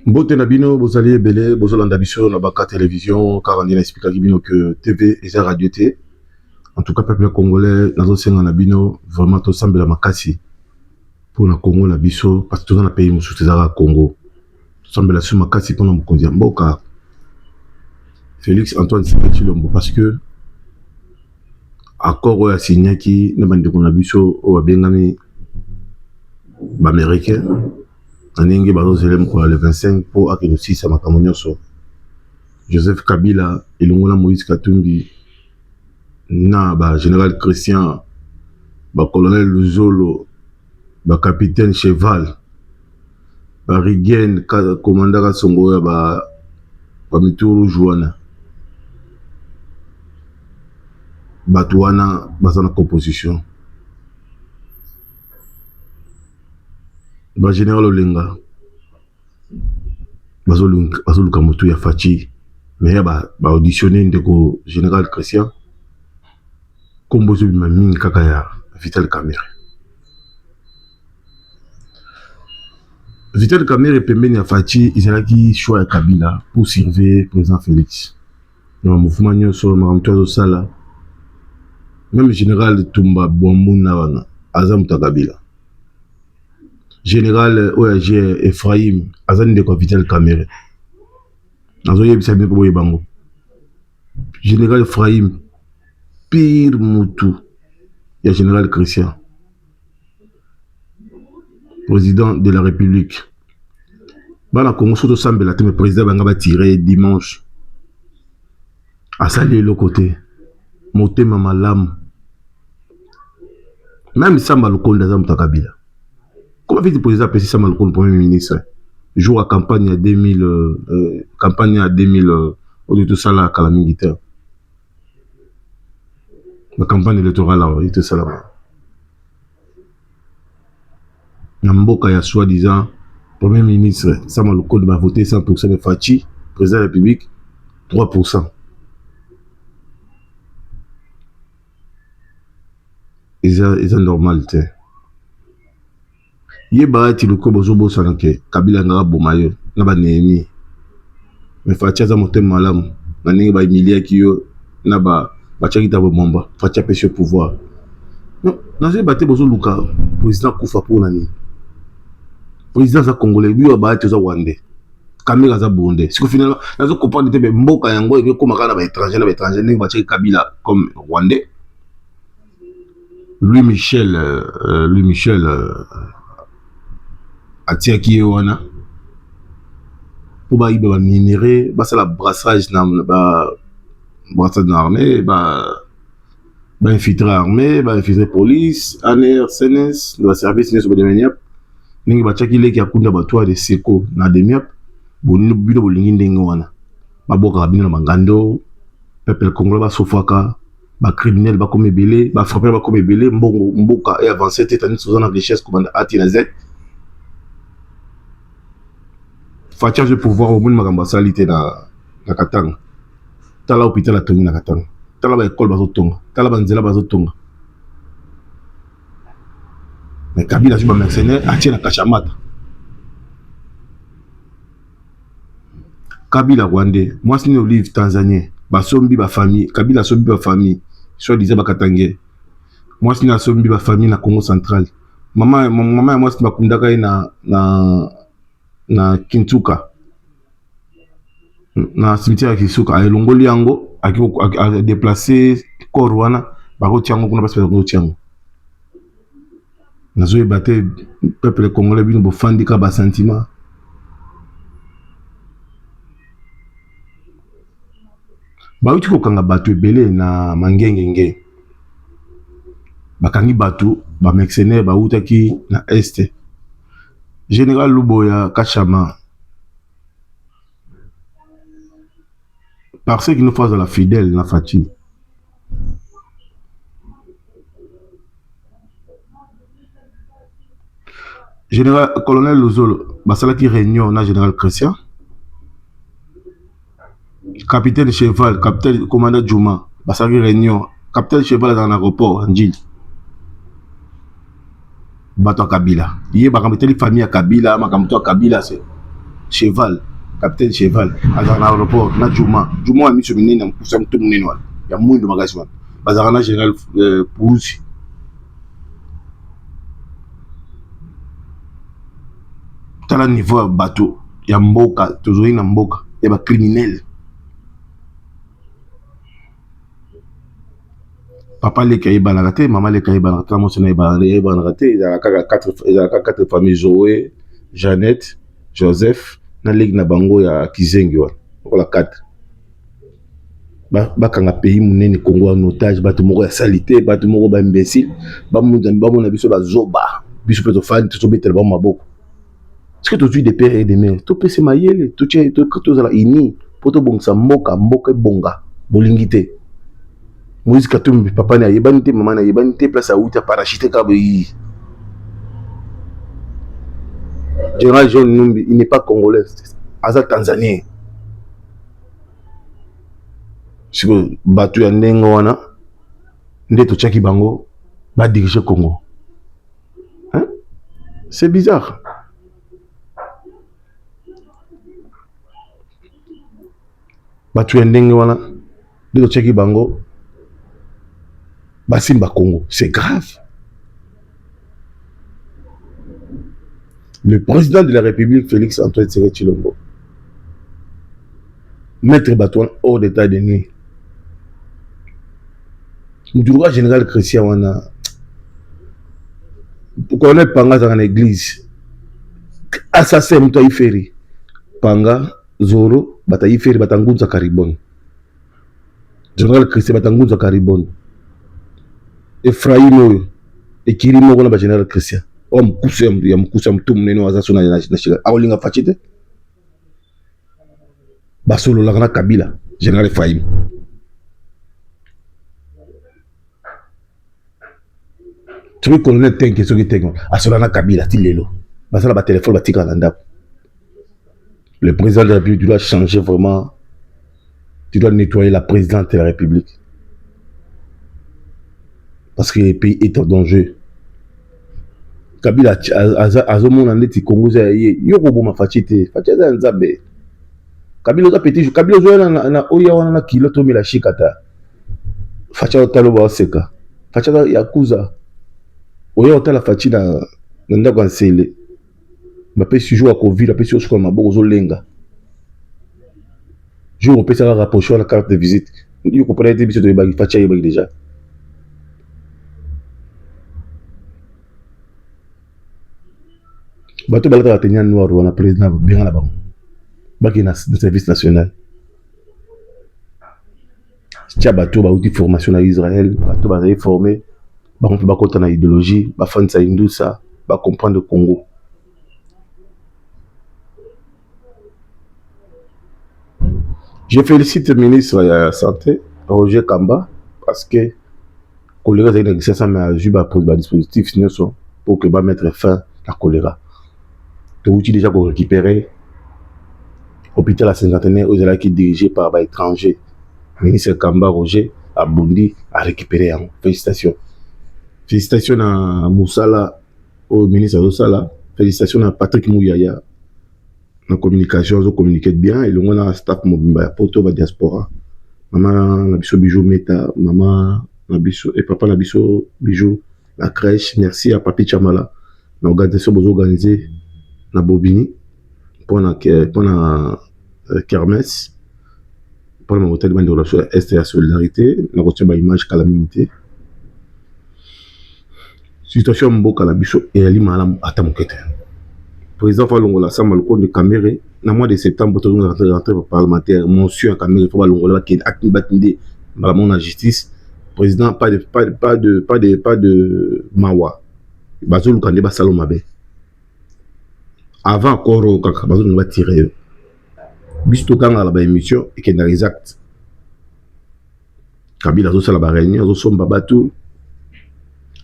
Mbote na bino bozali ebele bozolanda biso na baka télévision car on explique bino que TV et radio T. En tout cas peuple congolais nazo senga na bino vraiment to sambela makasi pour na Congo na biso parce que dans le pays mususu ezala Congo. Sambela su makasi pour na mokonzi ya mboka Félix Antoine Tshisekedi parce que accord oyo asignaki na bandeko na biso oyo bengami ba américain Anenge bazozele mkola le 25 pour akeno 6 ya makambo nyonso. Joseph Kabila elongola Moïse Katumbi na ba général Christian ba colonel Luzolo ba capitaine Cheval ba Rigen commandant ka Songo ya ba Mituru Joana Batuana bazana composition ba général Olenga bazoluka motu ya Fachi mais ba auditionner ndeko général Christian kombozo bima mingi kaka ya Vital Kamerhe. Vital Kamerhe pembeni ya Fachi izalaki choix ya Kabila pour servir président Félix. Na mouvement nyonso makamto sala même général Tumba Bwambuna wana azamuta Kabila. Général OAG Ephraim azani de Vital Kamerhe. Nazoye bisabi ko boye bango. Général Ephraim pire mutu ya général Christian. Président de la République. Bana Congo soto sambela te président banga ba tirer dimanche. Asali le côté. Motema malamu. Même Samba Lukonda zamuta Kabila. Comment fait le président Pessi Samba Lukonda premier ministre? Jour à campagne à 2000 campagne à 2000 au de tout ça là à la militaire. La campagne électorale là, il tout ça là. Namboka ya soi-disant premier ministre Samba Lukonda va voter 100% de Fachi, président de la République 3%. Ils ont normalité. Yeba ti loko bozobo sanake Kabila ngaba bomayo na ba Nehemi. Mais Fachi za motema malamu na ningi ba emilia kiyo na ba chaki ta bomba Fachi pêche au pouvoir. Non, na ze baté bozo luka président kufa pour nani. Président za congolais biyo ba ti za Rwandais. Kamera za Burundais. Si finalement nazo comprendre te mboka yango ebe koma kana ba étranger ningi ba chaki Kabila comme Rwandais. Louis Michel atiaki wana pour ba iba minéré ba sala brassage na brassage na armée ba infiltré armée ba infiltré police ANR CNS le service ne so demeniap ningi ba chaki leki akunda ba toa de seko na demiap bonu bino bolingi ndenge wana ba boka bino na mangando peuple congolais ba sofaka ba criminel ba comme belé ba frappé ba comme belé mboka et avancer tête sur une richesse commande ati na Z. Fachi je pouvoir au monde makambo salité na Katanga. Tala hôpital a tongi na Katanga. Tala ba école bazo tonga. Tala ba nzela bazo tonga. Mais Kabila je ba mercenaire ati na Kachamata. Kabila Rwandais, moi c'est Olive Tanzanien, ba sombi ba famille, Kabila sombi ba famille, soit disait ba Katangé. Moi c'est na sombi ba famille na Congo central. Maman moi c'est ba kundaka na Kintuka. Na cimetière Kisuka, a elongoli yango, a déplacé corps wana, ba ko tiango kuna ba ko tiango. Nazo ebate peuple congolais bino bo fandika ba sentiment. Bauti kokanga batu ebele na mangengenge bakangi batu ba mercenaire bautaki na este général Luboya Kachama parce qu'il nous fasse la fidèle na Fachi général colonel Luzolo basalaki réunion na général Christian capitaine Cheval, capitaine commandant Juma, Basaki Réunion, capitaine Cheval dans l'aéroport, Njil. Bato Kabila. Yé bakamuteli famille à Kabila, makamuto à Kabila c'est. cheval capitaine cheval azalaka na aéroport na juma ya miso minene ya mokusa moto monene wana ya mwindo makasi wana bazalaka na général Pouzi tala niveau ya bato ya mboka tozoi na mboka ya bacriminel papa leka yebanaka te mama leka yebanaka te na mosi na yebanaka te ezalaka 4 famille Zoé Jeannette Joseph na leki na bango ya kizengi wana okola 4 bakanga pays monene Congo en otage bato moko ya salité bato moko ba imbécile bamona biso bazoba biso mpe tofandi tozobetela bango maboko ce que tozwi de père et de mère topesa mayele tozala ini mpo tobongisa mboka ebonga bolingi te Moïse Katumbi papa na yebani te mama na yebani te place auti parachute ka boyi Général John Numbi il n'est pas congolais aza tanzanien siko bato ya ndenge wana nde totiaki bango badirige Congo hein? C'est bizarre bato ya ndenge wana nde totiaki bango basimba Congo c'est grave. Le président de la République Félix Antoine Tshisekedi Tshilombo maître Batouan hors d'état de nuit Moutoura général Christian wana colonel Panga dans l'église assassin muta iferi Panga Zoro bata iferi batangunza karibon général Christian batangunza karibon Ephraim oyo ekiri moko na ba général Christian o mkusa mtu munene waza sona na shika akolinga fachite basolo la kana Kabila général Ephraim tu colonel tenke soki tenke asola na Kabila tilelo basala ba téléphone batika na ndako. Le président de la République doit changer vraiment, tu dois nettoyer la présidente de la République. Parce que le pays est en danger. Kabila azomona neti Congo za ye yoko boma fachite fachete nzabe. Kabila za petit Kabila zo na oya wana na kilo to mila shikata. Facha otalo ba oseka. Facha yakuza. Oya otala fachina nda kwa nsele. Mapé si jour à Covid, après si on maboko zo lenga. Je vous ça rapprocher la carte de visite. Vous comprenez des biso de bagi facha yebagi déjà. Bato balata la tenir noir ou na président bien là-bas. Bagi na de service national. Tia bato ba outil formation na Israël, bato ba formé, ba on peut ba kota na idéologie, ba fan sa indusa, ba comprendre le Congo. Je félicite le ministre de la Santé, Roger Kamba, parce que choléra est une exercice mais à juger pour le dispositif pour que va mettre fin à la choléra. Tu as déjà pour récupérer l'hôpital à cinquantenaire aux élèves qui dirigé par les étrangers. Le ministre Kamba Roger a bondi à récupérer. Félicitations. Félicitations à Moussala, au ministre Moussala. Félicitations à Patrick Mouyaya. La communication, je communique bien et le monde a staff mobile pour la diaspora. Maman Nabiso Bijou Meta, maman Nabiso et papa Nabiso Bijou, la crèche. Merci à Papi Chamala, l'organisation que vous organisez na Bobini pour la kermesse, pour le hôtel de relation Est et la solidarité, la reçu image calamité. Situation mboka la biso et ali malam atamokete. Président Falongola Samba le compte de Cameroun, dans le mois de septembre, nous avons rentré parlementaire, monsieur Cameroun, Falongola qui est acté batindé dans la justice. Président, pas de Mawa. Bazou Kande Basalomabe. Avant encore, Bazou nous va tirer. Bisto Kanga la émission et qui est dans les actes. Kabila Zosa la réunion, Zosom Babatou.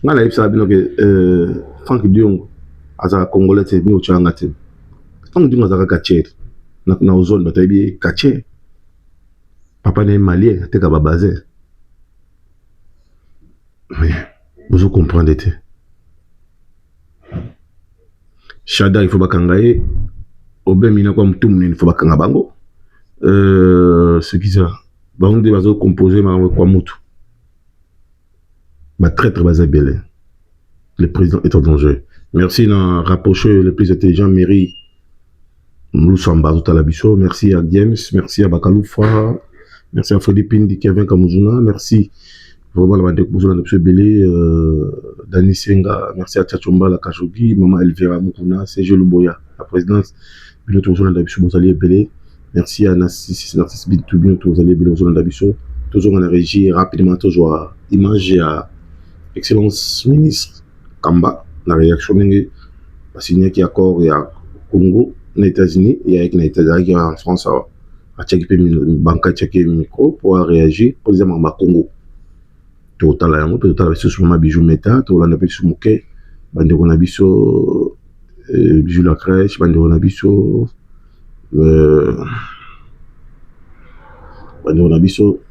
On a que Franck Dion. Azara Congolais c'est nous tchanga te. On dit azara kacher. Na zone batabi kacher. Papa n'est malien, te ka babazé. Mais vous comprenez te. Chada il faut bakangaye Obe mina kwa mtu mnene faut bakanga bango. Ce qui ça. Bango de bazo composer ma kwa mutu. Ma traître baza belé. Le président est en danger. Merci d'en rapprocher le plus intelligent mairie. Moussamba Zotalabiso. Merci à James, merci à Bakaloufa, merci à Philippine, Kevin Kamuzuna, merci vraiment à la Bouzona de Belé, Dani Senga, merci à Tchachomba, la Kachogi, Maman Elvira Mukuna, Sergio Luboya, la présidence, Bilo Touzona d'Abiso Bozali Belé, merci à Nassis Bintubino Touzali Belé Bozona d'Abiso, toujours en régie, rapidement, toujours à image et à Excellence ministre Kamba, la réaction de signé qui accord et à Congo, aux États-Unis, et avec les États-Unis en France, à checker une banque à checker micro pour réagir, pour dire à Congo. Total la yango, total la sur ma bijou méta, total la sur moquet, bande on a biso bijou la crèche, bande on a biso bande on a biso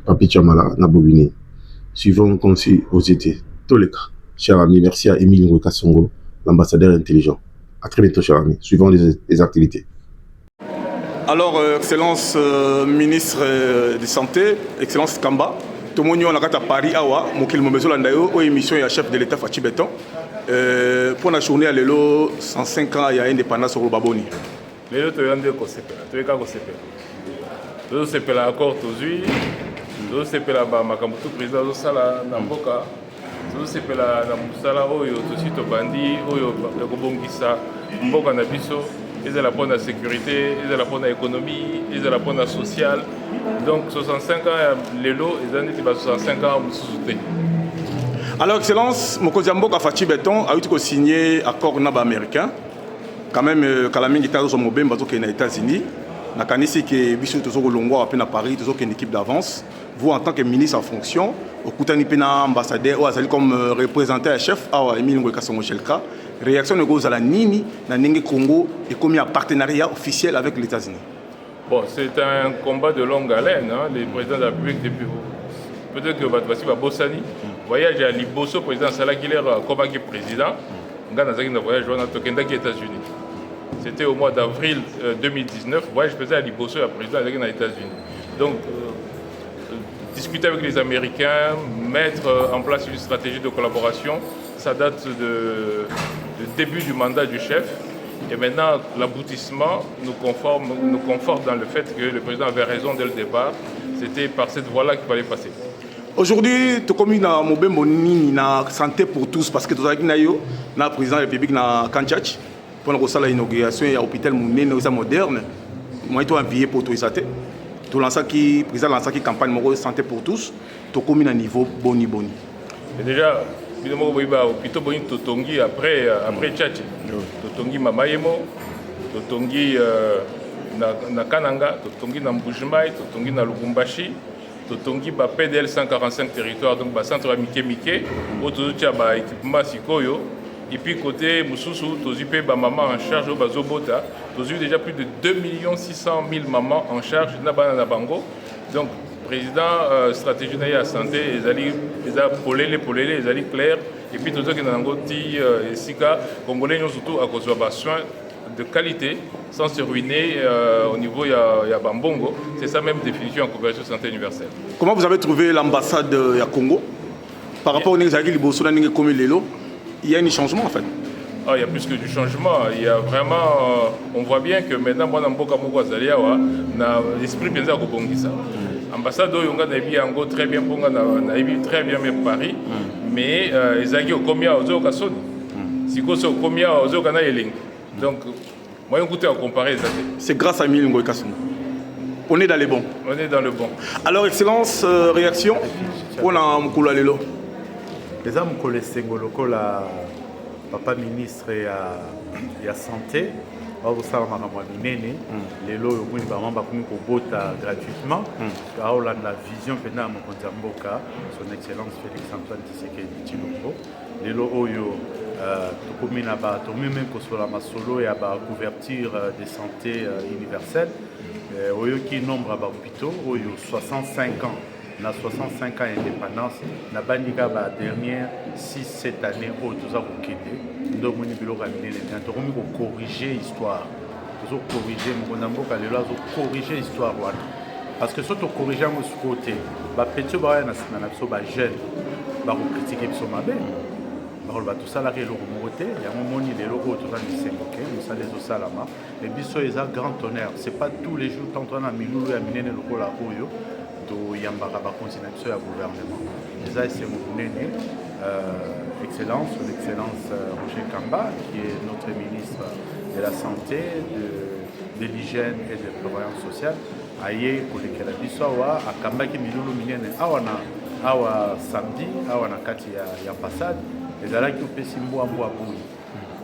Papi Chamala na Bobini. Suivant comme si vous étiez tous les cas. Cher ami, merci à Émile Ngweka-Songolo, l'ambassadeur intelligent. À très bientôt, cher ami. Suivant les activités. Alors, Excellence ministre de Santé, Excellence Kamba, tout le monde est à Paris, Awa, Mokil Mobezo Landayo, aux émissions et chef de l'État Fachi Beton. Pour la journée à l'élo, 105 ans, il y a indépendance au Baboni. L'élo, tu as un peu de Kosepela. Tu as un peu de Kosepela. Tu as un peu de accord aujourd'hui. Tu as un peu de Makamutu président de Sala, Namboka. Tu as un peu de Sala, Oyo, Tosito Bandi, Oyo, Kobongisa, Mboka Nabiso. Ils ont la bonne sécurité, ils ont la bonne économie, ils ont la bonne sociale. Donc 65 ans, les lots, ils ont 65 ans à sous-souter. Alors, Excellence, Mokozi Mboka Fachi Beton a eu signé accord naba américain. Quand même, Kalaming est dans son mobile, aux États-Unis. Na kanisi que biso tozo kolongwa à Paris, tozo une équipe d'avance. Vous en tant que ministre en fonction, au Koutani Pena ambassadeur ou azali comme représentant chef à Émile Ngweka-Songolo Shelka. Réaction de Gauze à la Nini, na Nengue Congo est commis un partenariat officiel avec les États-Unis. Bon, c'est un combat de longue haleine. Hein. Les présidents de la République, depuis peut-être que Batvasi va Bossani, voyage à Liboso, président Salah Guilher, comme président, on a un voyage aux États-Unis. C'était au mois d'avril 2019, voyage président à Liboso, le président des États-Unis. Donc, discuter avec les Américains, mettre en place une stratégie de collaboration, ça date du début du mandat du chef. Et maintenant, l'aboutissement nous conforte dans le fait que le président avait raison dès le départ. C'était par cette voie-là qu'il fallait passer. Aujourd'hui, tu commis na mobembo nini na santé pour tous parce que tu as dit na président de la République na Kanchach pour la inauguration de l'hôpital moderne. Moi, tu as envié pour tout ça. Tu lances qui président lance qui campagne de santé pour tous. Tu commis na niveau boni. Et déjà, hôpital boni totongi après Tchatchi. Totongi Mamayemo, totongi na Kananga, totongi na Mbujimai, totongi na Lubumbashi. Totongi ba PDL 145 territoires, donc ba centre Mike, autour de équipement Sikoyo. Et puis côté Moussoussou, tozu pe ba maman en charge au Bazobota, tozu déjà plus de 2 600 000 mamans en charge na banana bango. Donc président stratégie na santé, ils a polélé, ils allaient clair. Et puis tozu qui na ngoti sika congolais surtout à cause de soins de qualité sans se ruiner au niveau il y a Bambongo. C'est ça même définition en couverture santé universelle. Comment vous avez trouvé l'ambassade du Congo par rapport au Négzagi Libosola Ningue comme Lelo? Il y a un changement en fait. Ah, il y a plus que du changement. Il y a vraiment, on voit bien que maintenant, moi, dans Mboka Moko Azaliawa, l'esprit bien à Kobongisa. Ambassade Oyonga n'a pas très bien pour très bien même Paris, mais ils ont dit au combien aux autres Kassoni. Si vous au combien aux autres Kanaïling. Donc, moi, on à comparer. C'est grâce à Émile Ngweka-Songolo. On est dans les bons. On est dans le bon. Alors, Excellence, réaction pour la Moukoula Lelo. Les hommes qui ont la papa ministre et la santé, vous savez que les lots sont gratuitement. La vision de Mboka, son excellence Félix Antoine Tshisekedi Tshilombo. Les lots même sur la masolo et la couverture de santé universelle. Qui nombre d'hôpitaux, 65 ans. na 65 ans d'indépendance na bandika ba dernière 6-7 années où toza kokende ndo moni biloko ya minene te tokomi kocorriger histoire tozocorriger mokonzi mboka lelo azocorriger histoire wana parce que soki tocorrige yango sikoyo te bapeti oyo bawaya na nsima na biso bajeune bakokritike biso mabe bakoloba tosalaka eloko moko te yango moni lelo oyo toza lisengoke mosala ezosalama e biso eza grand honneur c'est pas tous les jours tanto na milulu ya minene lokola oyo toyambaka bakonzi na biso ya gouvernement eza esengo monene excellence son excellence Roger Kamba qui est notre ministre de la santé de l'hygiène et de prévoyance sociale aye kolekela biso awa akambaki milulu minene awa samedi awa na kati ya ambassade ezalaki opesi mbwambwa boyi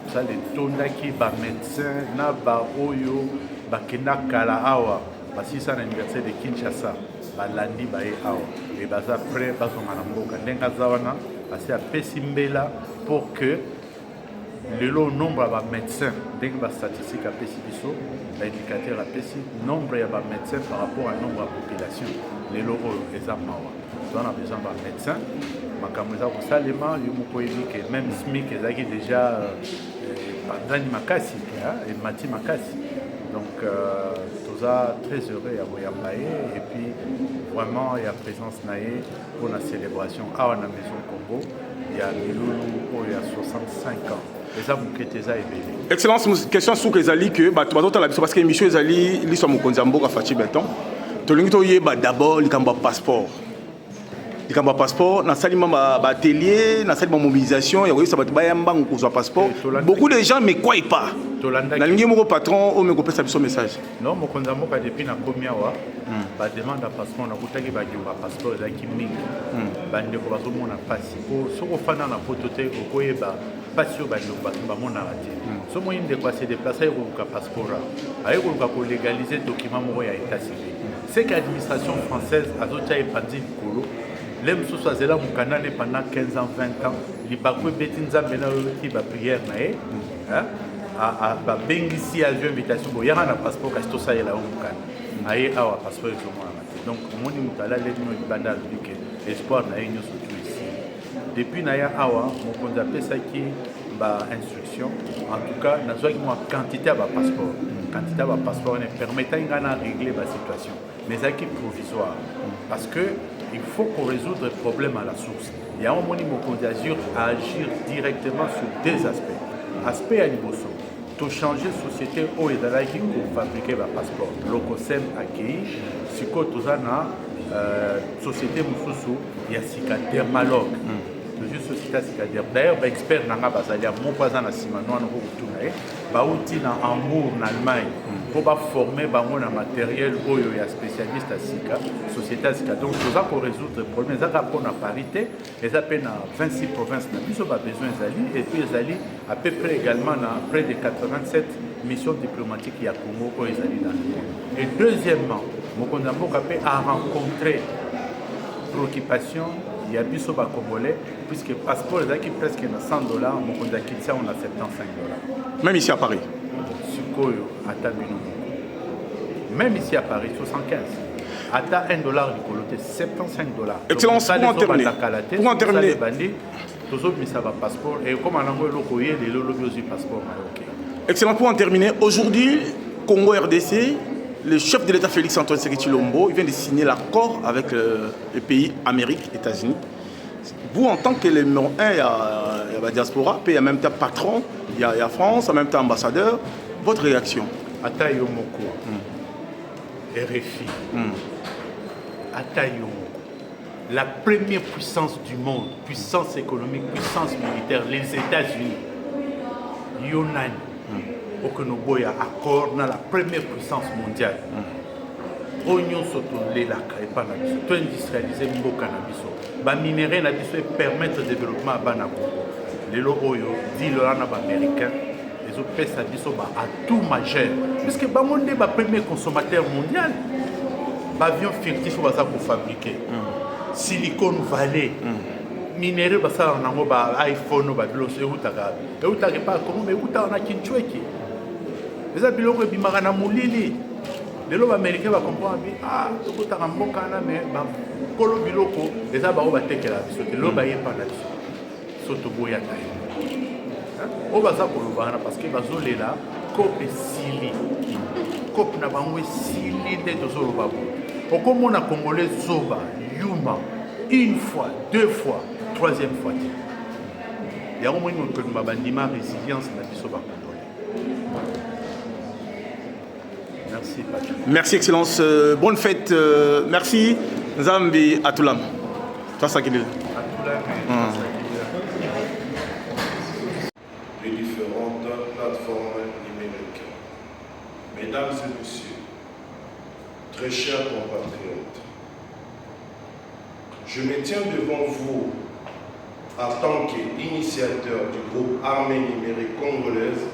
osala etondaki bamédecin na baoyo bakenda kala awa basisa na université de Kinshasa balandi baye awa e baza prêt bazonga na mboka ndenge aza wana asi apesi mbela pour que lelo nombre ya bamédecin ndenge bastatistique apesi biso baindicateur apesi nombre ya bamédecin par rapport à nombre ya population lelo oyo eza mawa toza na besoin bamédecin makambo eza kosalema yo moko oyebi ke même SMIC ezalaki déjà bandani makasi emati makasi donc toza très heureux ya koyamba ye et puis vraiment ya présence na ye mpona célébration awa na maison Congo ya milulu oyo ya 65 ans eza moke te eza ebele excellence question suka ezali ke bato bazotala biso parce que émission ezali liso ya mokonzi ya mboka Faci Beton tolingi toyeba d'abord likambo ya passeport likambo ya passeport nasalima baatelier nasalima mobilisation ya koyebisa bato bayambango kozwa passeport beaucoup de gens me croient pas nalingi moko patron oyo mekopesa biso message non mokonzi ya mboka depuis nakomi awa bademande ya passeport nakutaki bagengo ya passeport ezalaki mingi bandeko bazomona mpasi po soki ofanda na poto te okoyeba mpasi oyo bandeko bato bamonaka te so moi ndeko ase déplace aye koluka passeport aye koluka kolégalize document moko ya état civil c'est que administration française azotia epanzi likolo le mosusu azela mokanda ne pendant 15 ans 20 ans libaku ebeti nzambe na oyoti baprière na ye babengisi azwi invitation boyaka na passeport kasi tosalela yo mokanda aye awa passeport ezomonana te donc omoni moto alalelino libanda alobi ke espoir na ye nyonso tu esi depuis na ye awa mokonzi apesaki bainstruction en tout cas nazwaki mwa quantité ya bapasseport quantité ya bapasseport wane permettai ngai na régler basituation mais ezalaki provisoire parce que il faut qu'on résoudre le problème à la source. Il y a un moment où à agir directement sur deux aspects. Aspect à Liboso, to changer société où il y a qui fabriquer le passeport. L'OCOSEM accueilli, si quoi tout ça na société mususu, il y a sika dermalogue. Toujours société sika dermalogue. D'ailleurs, expert nanga basalia mon voisin na simano na kotunae, ba outil na Hambourg en Allemagne. Pour former un matériel oyo ya spécialiste à Sika, société à Sika. Donc, nous avons résoudre le problème. Nous avons la parité. Nous avons 26 provinces. Nous avons besoin d'Ali. Et puis, ils allaient à peu près également dans près de 87 missions diplomatiques à Congo où ils allaient dans le monde. Et deuxièmement, Mokonzi Mboka a rencontré préoccupation. Il y a biso ba congolais puisque le passeport est presque $100. Mokonzi Kitsa on a $75. Même ici à Paris. Même ici à Paris, 75. Ata $1 du coloté, $75. Excellence, pour en terminer. Excellent, pour en terminer. Aujourd'hui, Congo RDC, le chef de l'État Félix Antoine Tshisekedi Tshilombo, il vient de signer l'accord avec les pays Amérique, États-Unis. Vous, en tant que le numéro 1, il y a la diaspora, puis il y a même temps patron, il y a France, en même temps ambassadeur. Votre réaction? Ata Yomoko, RFI, Ata Yomoko, la première puissance du monde, puissance économique, puissance militaire, les États-Unis, Yonani, Okonoboya, accord dans la première puissance mondiale. Oignon soto lelaka et panabiso, tout industrialiser mbo cannabiso, ba minerai na biso et permettre le développement à Banako. Lelo oyo dit le rana américain. Les autres pays à tout majeur. Parce que Bamonde est le premier consommateur mondial. L'avion fictif pour fabriquer. Silicon Valley. Minerai basa na iPhone ba biloso eutaka. Eutaka pas comment mais euta na kinchweki. Les abiloko bimaka na mulili. lelo baaméricain bacomprendre bi tokotaka mboka wana me bakolo biloko eza bao batekela biso te lelo bayebana biso so toboyaka ye oyo baza koloba wana parce que bazolela kope esili kope na bango esili nde tozoloba bo okomona congolais zoba yuma une fois, deux fois, troisième fois. Il y a au moins une résilience dans le congolais. Merci, Patrick. Merci, Excellence. Bonne fête. Merci. Zambi Atulam. Toi, ça qui est Les différentes plateformes numériques. Mesdames et messieurs, très chers compatriotes, je me tiens devant vous en tant qu'initiateur du groupe Armée numérique congolaise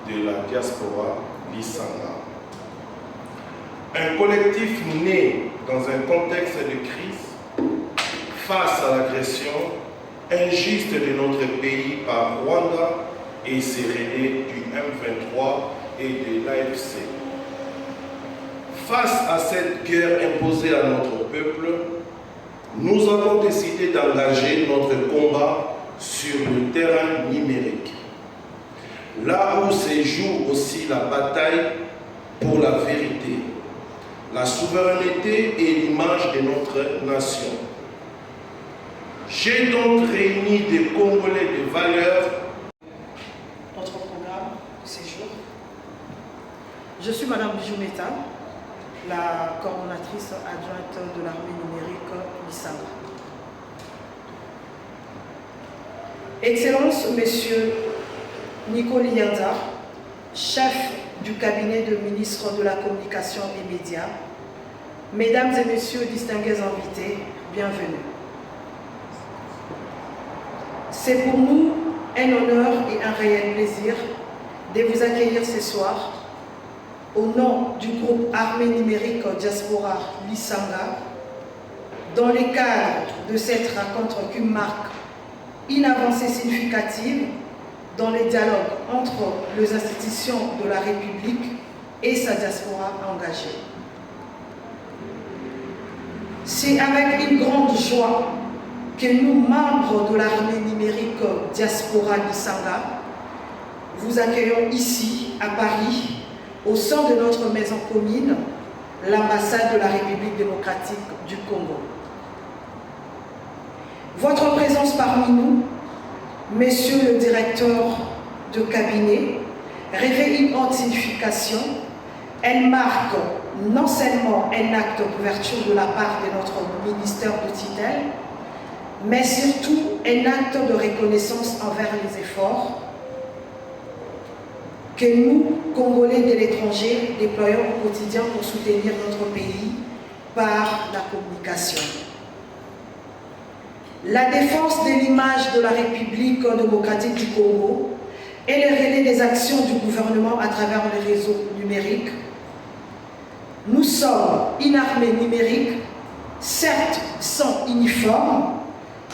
de la diaspora Lisanga. Un collectif né dans un contexte de crise face à l'agression injuste de notre pays par Rwanda et ses relais du M23 et de l'AFC. Face à cette guerre imposée à notre peuple, nous avons décidé d'engager notre combat sur le terrain numérique, là où se joue aussi la bataille pour la vérité, la souveraineté et l'image de notre nation. J'ai donc réuni des Congolais de valeur. Notre programme de séjour. Je suis Madame Bijoumeta, la coordonnatrice adjointe de l'armée numérique Lisanga. Excellence, Monsieur Nico Lianda, chef du cabinet de ministre de la Communication et Médias, Mesdames et Messieurs distingués invités, bienvenue. C'est pour nous un honneur et un réel plaisir de vous accueillir ce soir au nom du groupe Armée numérique Diaspora Lisanga, dans le cadre de cette rencontre qui marque une avancée significative dans les dialogues entre les institutions de la République et sa diaspora engagée. C'est avec une grande joie que nous, membres de l'armée numérique Diaspora Lisanga, vous accueillons ici, à Paris, au sein de notre maison commune, l'ambassade de la République démocratique du Congo. Votre présence parmi nous, Monsieur le directeur de cabinet, revêt une haute signification. Elle marque non seulement un acte d'ouverture de la part de notre ministère de tutelle, mais surtout un acte de reconnaissance envers les efforts que nous, Congolais de l'étranger, déployons au quotidien pour soutenir notre pays par la communication. La défense de l'image de la République démocratique du Congo et le relais des actions du gouvernement à travers les réseaux numériques. Nous sommes une armée numérique, certes sans uniforme,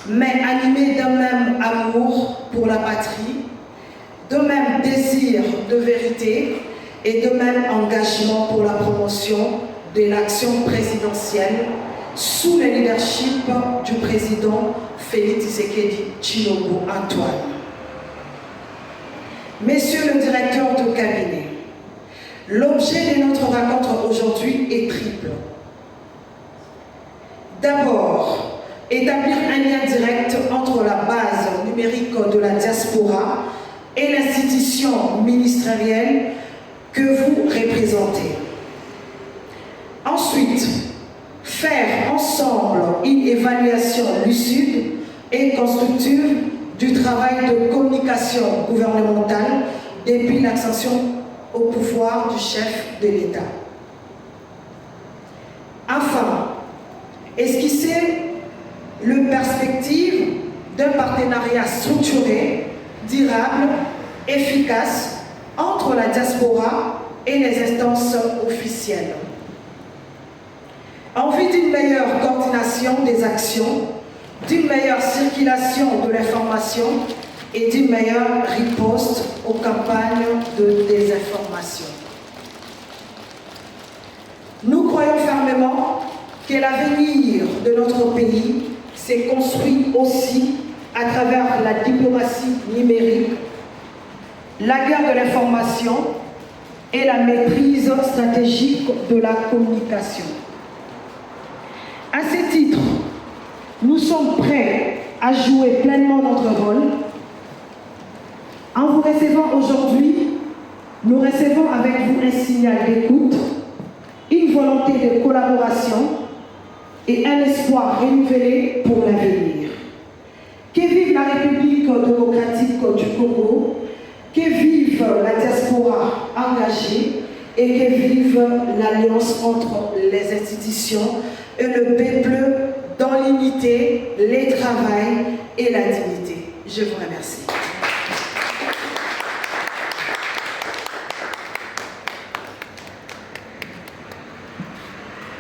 mais animée d'un même amour pour la patrie, de même désir de vérité et de même engagement pour la promotion de l'action présidentielle sous le leadership du président Félix Tshisekedi Tshilombo Antoine. Monsieur le directeur de cabinet, l'objet de notre rencontre aujourd'hui est triple. D'abord, établir un lien direct entre la base numérique de la diaspora et l'institution ministérielle que vous représentez. Ensuite, faire ensemble une évaluation lucide et constructive du travail de communication gouvernementale depuis l'accession au pouvoir du chef de l'État. Enfin, esquisser la perspective d'un partenariat structuré, durable, efficace entre la diaspora et les instances officielles. En vue d'une meilleure coordination des actions, d'une meilleure circulation de l'information et d'une meilleure riposte aux campagnes de désinformation. vraiment que l'avenir de notre pays s'est construit aussi à travers la diplomatie numérique, la guerre de l'information et la maîtrise stratégique de la communication. À ce titre, nous sommes prêts à jouer pleinement notre rôle. En vous recevant aujourd'hui, nous recevons avec vous un signal d'écoute, une volonté de collaboration et un espoir renouvelé pour l'avenir. Que vive la République démocratique du Congo, que vive la diaspora engagée et que vive l'alliance entre les institutions et le peuple dans l'unité, le travail et la dignité. Je vous remercie.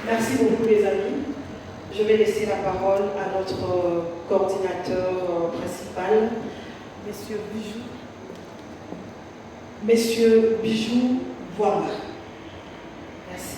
Merci beaucoup les amis. Je vais laisser la parole à notre coordinateur principal, Monsieur Bijou. Monsieur Bijou, voilà. Merci.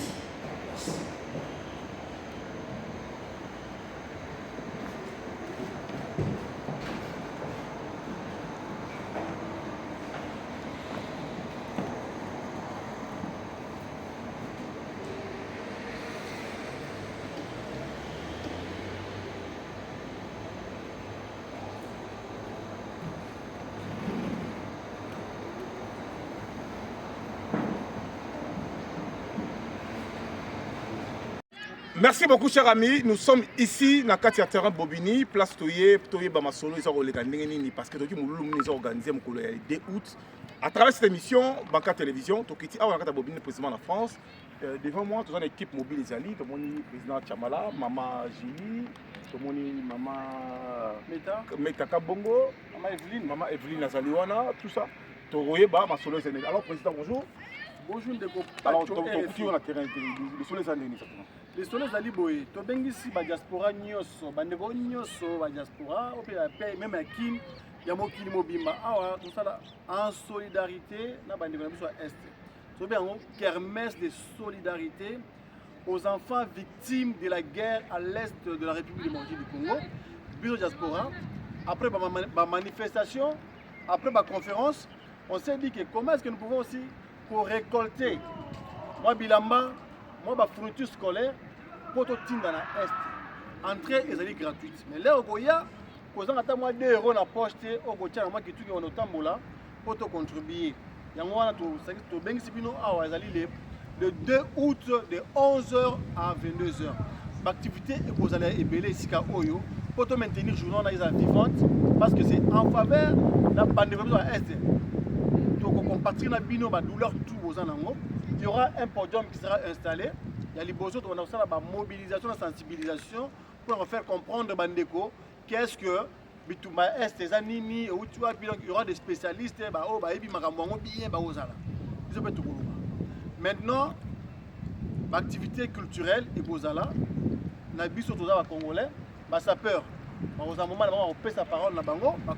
Merci beaucoup, chers amis. Nous sommes ici, dans le terrain Bobigny, place Toye Bamasolo, ils ont organisé parce que nous avons organisé le 2 août. À travers cette émission, Banca Télévision, Tokiti, on a Bobigny, président de la France. Devant moi, nous avons une équipe mobile des alliés, comme le président Chamala, Maman Gili, Maman Meta Kabongo, Maman Evelyne Nazaliwana, tout ça. Toroyeba, Masolo Zéné. Alors, président, bonjour. Bonjour, Ndeko. Alors, Tokiti, on a terrain, le soleil Zéné, exactement. Les soleils zali boye to bengisi ba diaspora nyoso bandeko nyoso ba diaspora o pe même à kin ya mokili mobimba awa tout ça en solidarité na bandeko na biso est to be en kermesse de solidarité aux enfants victimes de la guerre à l'est de la République démocratique du Congo biso diaspora après ma manifestation après ma conférence on s'est dit que comment est-ce que nous pouvons aussi pour récolter moi bilamba moi ba fourniture scolaire pour tout tinda na est entrée ezali gratuite mais là okoya kozanga ta moi 2 € na poche te okotia na moi kitu ki on otambola pour te contribuer yango wana to bengisi bino awa ezali le 2 août de 11h à 22h l'activité ekozala ebele esika oyo pour te maintenir journée na isa vivante parce que c'est en faveur na bande comme ça est to compatriotes na bino ba douleur tout bozana ngo il y aura un podium qui sera installé. Il y a les besoins de la mobilisation, la sensibilisation pour faire comprendre Bandeko qu'est-ce que Bitouma Est, les Anini, où tu vois, il y aura des spécialistes, maintenant, l'activité culturelle et Bozala, Nabi Sotoza Congolais, sapeur, on peut sa parole,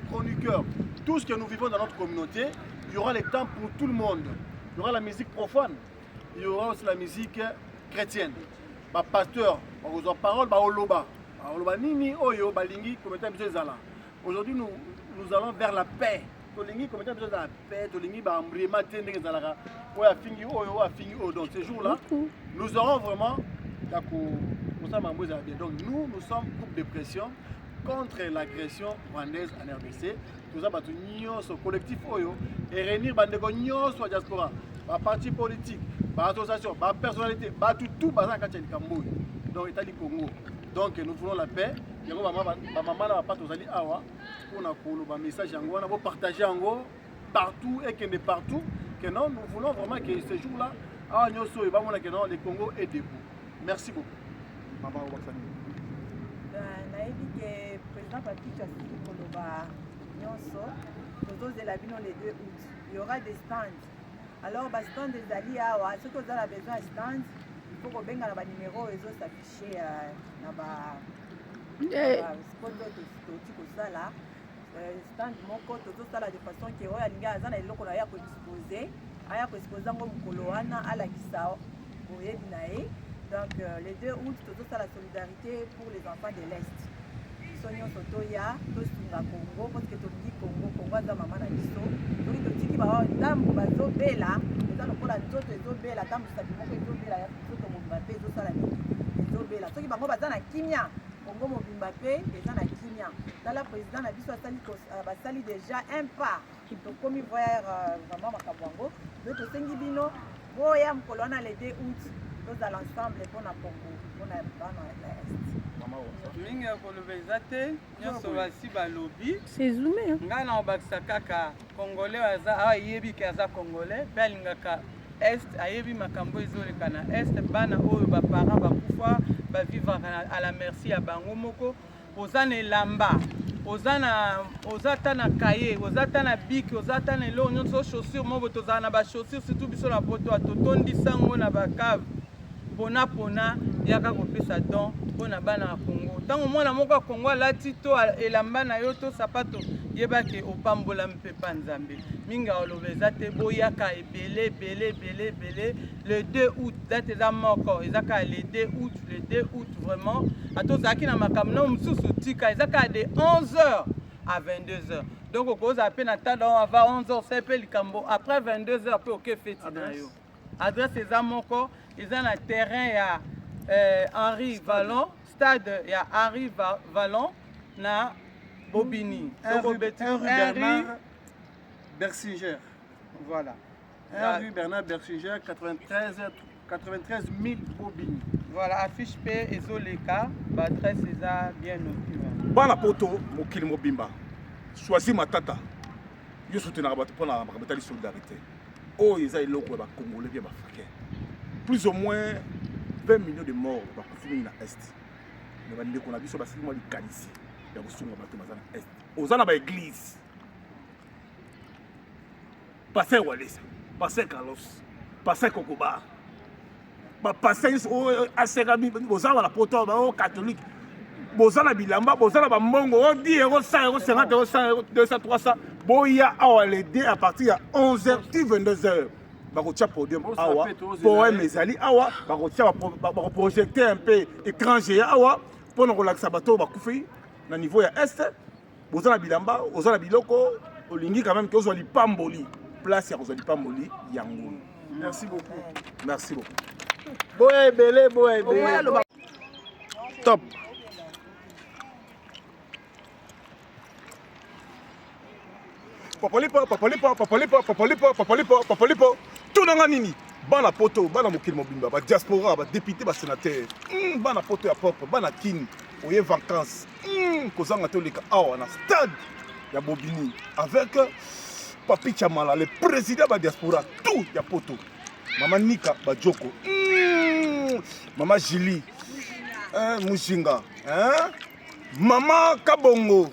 chroniqueur, tout ce que nous vivons dans notre communauté, il y aura les temps pour tout le monde. Il y aura la musique profane, il y aura aussi la musique chrétienne. Ba pasteur, ba parole, ba oloba. Ba oloba nini oyo balingi kometa biso ezala. Aujourd'hui nous allons vers la paix. Tolingi kometa biso la paix, tolingi ba mbrema tende ezalaka. Oya fingi oyo, oya fingi oyo. Donc ces jours-là, nous aurons vraiment donc nous sommes groupe de pression contre l'agression rwandaise en RDC. Tout ça batu nyonso collectif oyo et réunir bandeko nyonso wa diaspora. Ba parti politique, ba association, ba personnalité, ba tout bazan kati likambo. Donc État du Congo. Donc nous voulons la paix. Yango ba maman na pas tozali awa pour na kolo ba message yango na bo partager yango partout et que de partout que non nous voulons vraiment que ce jour-là awa nyonso e ba mona que non le Congo est debout. Merci beaucoup. Maman Obaksani. Nayebi que président Patrick Chassi koloba nyonso tozozela bino les 2 août. Il y aura des stands. Alors, les stands des alliés, ceux qui ont besoin de stands, il faut qu'on ait un numéro et ça s'affiche dans le spot de là. Stand mon compte tout ça de façon que roya linga azana eloko na ya ko disposer aya ko disposer ngo mukolo wana ala kisao oyebinae Donc les 2 août, tout ça la solidarité pour les enfants de l'Est. Sonyo Sotoya, Tosunga Congo, parce que tu dis Congo, Congo a maman na biso. Donc tu dis qu'il va ndambo bazo bela, les gens pour la nzoto ezo bela, ndambo sabi moko ezo bela ya nzoto mobimba pe ezo sala nini. Ezo bela. Soki bango baza na kimia, Congo mobimba pe eza na kimia. Dans la président na biso basali déjà un pas. Donc comme voir vraiment makabwango, donc to sengi bino boya mkolo na les 2 août, tous à l'ensemble pour na Congo, pour na bana na Est. mingi ya koloba eza te nyonso basi balobi c'est zoomé ngai na obakisa kaka congolais aza awa ayebi ke aza congolais mpe alingaka est ayebi makambo ezoleka na est bana oyo baparent bakufa bavivaka à la merci ya bango moko oza na elamba oza ta na kaye oza ta na biki oza ta na eloko nyonso chaussure moko tozala na bachaussure surtout biso na poto atotondisa yango na bacave pona yaka kopesa don mpona bana ya Congo. Ntango mwana moko ya Congo alati to elamba na yo to sapato yebake opambola mpepa nzambe. Mingi oloba eza te boyaka ebele le 2 août date eza moko ezaka le 2 août vraiment atozalaki na makambo na mosusu tika ezaka de 11h à 22h. Donc okoza pe na tada avant 11h c'est pe likambo après 22h pe oke feti na yo. Adresse eza moko eza na terrain ya Henri Vallon, stade ya Henri Vallon na Bobigny. Rue Bernard Bersinger. Voilà. Rue Bernard Bersinger, 93 000 Bobigny. Voilà, affiche P ezoleka, adresse eza bien notée. Bana poto mokili mobimba. Choisis Matata. Yo soutenir bato pour la batali solidarité. Oh, ils ont eloko ba Congolais bien africains. Plus ou moins 20 millions de morts ba kufumi na est. Mais ba ndeko na biso ba sima li kalisi. Ya kusunga bato mazana est. Ozana ba église. Passer Walesa, passer Carlos, passer Kokoba. Ba passer Aserabi, ozana la poto ba catholique. Bozana bilamba, bozana ba mbongo, 10 euros, 100 euros, 50 euros, 100 euros, 200, 300. Boya awa les dés à partir de 11h, 22h. Barotia podium awa, poème ezali awa, barotia projeter un peu écran géant awa, pour nous relaxer bateau bakufi na niveau ya est. Bozana bilamba, ozana biloko, olingi quand même que ozali pamboli, place ya ozali pamboli yango. Merci beaucoup. Merci beaucoup. Boye belé. Top. Papolipo. Tout dans nini. Bana poto, bana mokili mobimba, ba diaspora, ba député, ba sénateur. Bana poto ya propre, bana kin, oye vacances. Kozanga toleka awa na stade ya Bobigny avec Papi Chamala, le président ba diaspora, tout ya poto. Maman Nika ba Joko. Maman Jili. Mushinga, Maman Kabongo.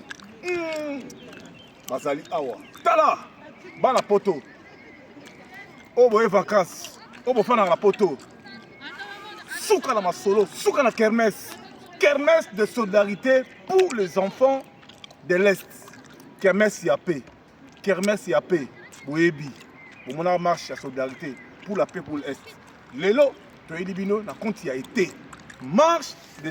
Bazali awa. Tala, bana poto. Obo e vacances. Obo fana la poto. Souka na masolo, souka na kermesse. Kermesse de solidarité pour les enfants de l'Est. Kermesse Yapé. Kermesse Yapé. Boebi. Pour mon marche à solidarité pour la paix pour l'Est. Lelo, to edibino na compte y a été. Marche de